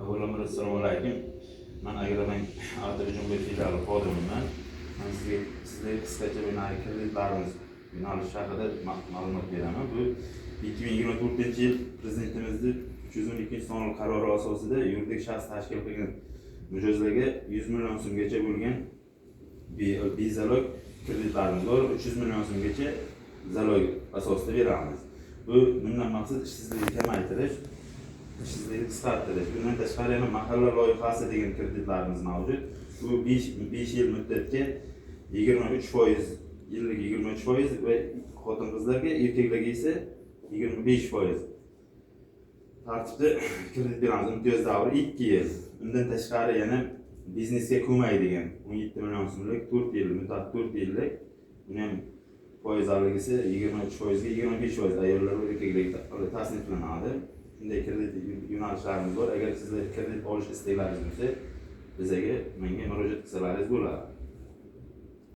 Avvalambor assalomu alaykum. Men Agrobank Avtomobil filiali xodimiman. Men sizlarga qisqacha binoyi kreditlarimiz yo'nalishi haqida ma'lumot beraman. Bu 2024-yil Prezidentimizning 312-sonli qarori asosida yuridik shaxs tashkil qilgan mijozlarga 100 million so'mgacha bo'lgan bizalog kreditlarimiz bor. 300 million so'mgacha zalog asosida beramiz. Bu bundan maqsad ishsizlikni kamaytirish, ishsizlikni qisqartirish. Bundan tashqari yana mahalla loyihasi degan kreditlarimiz mavjud. Bu 5 yil muddatga 23%, yillik 23% va xotin-qizlarga, erkaklarga esa 25% tartibda kredit beramiz. Imtiyoz davri 2 yil. Undan tashqari yana biznesga ko'maydigan 17 million so'mlik 4 yil muddat 4 yillik, buni ham foizlari esa 23% ga 25% ayollar va erkaklarga tasniflanadi. Shunday kredit yo'nalishlarimiz bor. Agar sizlar kredit olish istaklaringiz bo'lsa, menga murojaat qilsalaringiz bo'ladi.